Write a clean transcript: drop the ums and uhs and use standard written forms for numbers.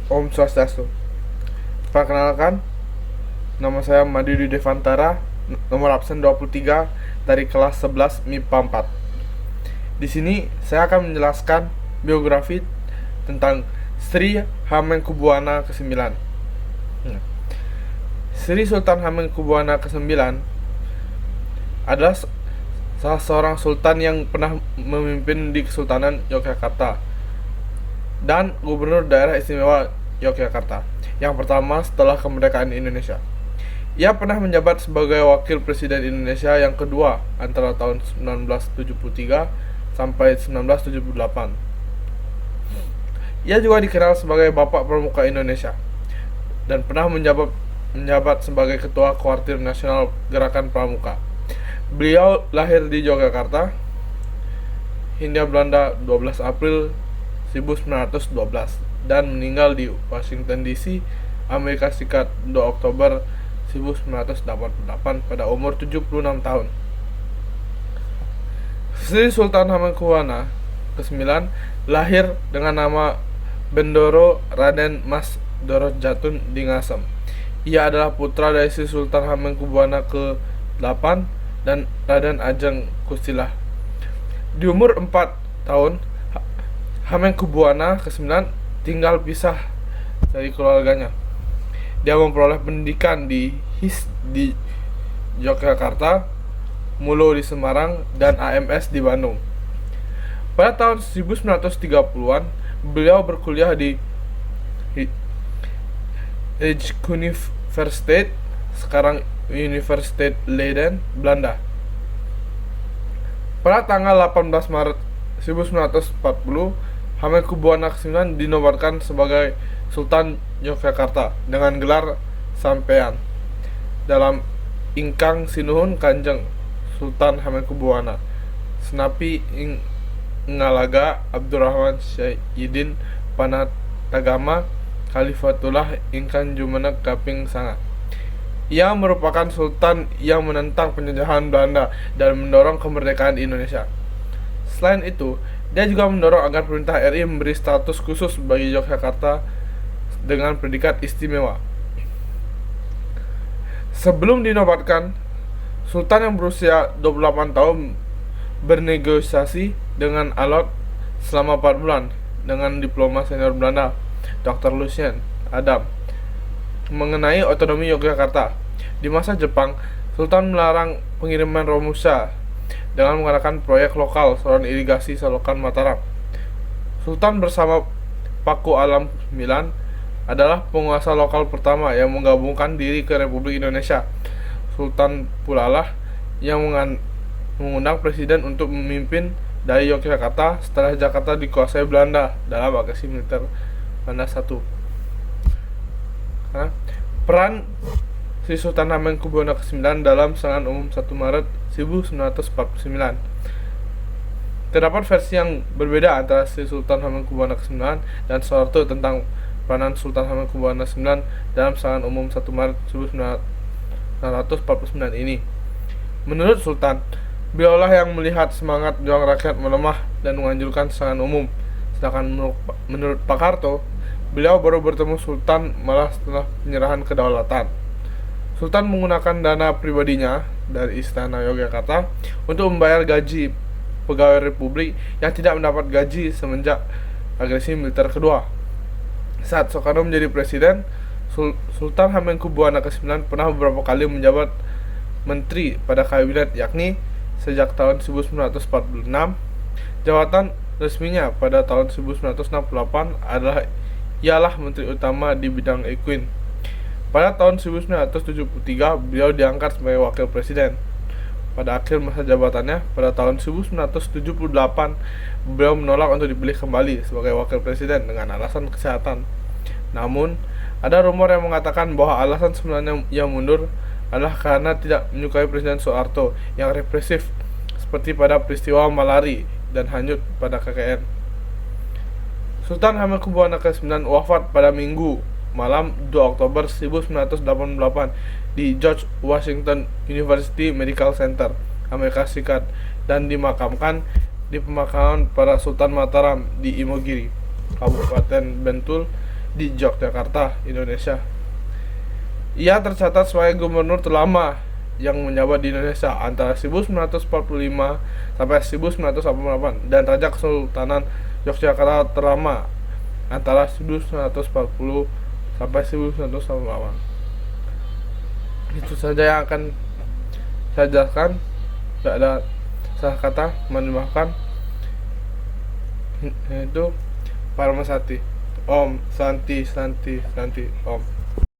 Om Swastiastu. Perkenalkan, nama saya Madidi Devantara, nomor absen 23 dari kelas 11 MIPA 4. Di sini saya akan menjelaskan biografi tentang Sri Hamengkubuwana ke-9. Sri Sultan Hamengkubuwana ke-9 adalah salah seorang sultan yang pernah memimpin di Kesultanan Yogyakarta dan gubernur daerah istimewa Yogyakarta yang pertama setelah kemerdekaan Indonesia. Ia pernah menjabat sebagai wakil presiden Indonesia yang kedua antara tahun 1973 sampai 1978. Ia juga dikenal sebagai Bapak Pramuka Indonesia dan pernah menjabat sebagai Ketua Kuartir Nasional Gerakan Pramuka. Beliau lahir di Yogyakarta, Hindia Belanda 12 April 1912 dan meninggal di Washington DC, Amerika Serikat 2 Oktober 1988 pada umur 76 tahun. Sri Sultan Hamengkubuwana ke-9 lahir dengan nama Bendoro Raden Mas Dorojatun Dingasem. Ia adalah putra dari Sri Sultan Hamengkubuwana ke-8 dan Raden Ajeng Kustilah. Di umur 4 tahun, Hamengkubuwana ke-9 tinggal pisah dari keluarganya. Dia memperoleh pendidikan di HIS di Yogyakarta, Mulo di Semarang, dan AMS di Bandung. Pada tahun 1930-an, beliau berkuliah di Rijksuniversiteit, sekarang Universiteit Leiden, Belanda. Pada tanggal 18 Maret 1940, Hamengkubuwana ke-9 dinobatkan sebagai Sultan Yogyakarta dengan gelar Sampean dalam Ingkang Sinuhun Kanjeng Sultan Hamengkubuwana Senapi Ngalaga Abdurrahman Syahidin Panatagama Khalifatullah Ingkang Jumeneg Kaping Sanga. Ia merupakan sultan yang menentang penjajahan Belanda dan mendorong kemerdekaan Indonesia. Selain itu, dia juga mendorong agar pemerintah RI memberi status khusus bagi Yogyakarta dengan predikat istimewa. Sebelum dinobatkan, Sultan yang berusia 28 tahun bernegosiasi dengan Alot selama 4 bulan dengan diploma senior Belanda, Dr. Lucien Adam, mengenai otonomi Yogyakarta. Di masa Jepang, Sultan melarang pengiriman Romusa dengan mengadakan proyek lokal saluran irigasi Selokan Mataram. Sultan bersama Paku Alam IX adalah penguasa lokal pertama yang menggabungkan diri ke Republik Indonesia. Sultan pula lah yang mengundang presiden untuk memimpin dari Yogyakarta setelah Jakarta dikuasai Belanda dalam agresi militer Belanda I. Peran Sri Sultan Hamengkubuwana ke-9 dalam serangan umum 1 Maret 1949. Terdapat versi yang berbeda antara Sri Sultan Hamengkubuwana ke-9 dan Soeharto tentang peranan Sultan Hamengkubuwana ke-9 dalam serangan umum 1 Maret 1949 ini. Menurut Sultan, beliaulah yang melihat semangat juang rakyat melemah dan menganjurkan serangan umum. Sedangkan menurut Pak Harto, beliau baru bertemu Sultan malah setelah penyerahan kedaulatan. Sultan menggunakan dana pribadinya dari Istana Yogyakarta untuk membayar gaji pegawai Republik yang tidak mendapat gaji semenjak agresi militer kedua. Saat Soekarno menjadi presiden, Sultan Hamengkubuwana ke-9 pernah beberapa kali menjabat menteri pada kabinet, yakni sejak tahun 1946. Jabatan resminya pada tahun 1968 ialah Menteri Utama di bidang Equine. Pada tahun 1973, beliau diangkat sebagai Wakil Presiden. Pada akhir masa jabatannya, pada tahun 1978, beliau menolak untuk dipilih kembali sebagai Wakil Presiden dengan alasan kesehatan. Namun, ada rumor yang mengatakan bahwa alasan sebenarnya ia mundur adalah karena tidak menyukai Presiden Soeharto yang represif seperti pada peristiwa Malari dan hanyut pada KKN. Sultan Hamengkubuwana ke-9 wafat pada Minggu malam 2 Oktober 1988 di George Washington University Medical Center, Amerika Serikat, dan dimakamkan di pemakaman para Sultan Mataram di Imogiri, Kabupaten Bantul, di Yogyakarta, Indonesia. Ia tercatat sebagai gubernur terlama yang menjabat di Indonesia antara 1945 sampai 1948 dan Raja Kesultanan Yogyakarta terlama antara 1940 sampai 1948. Itu saja yang akan saya jelaskan. Tidak ada salah kata, mohon itu Parmasati. Om Santi Santi Santi Om.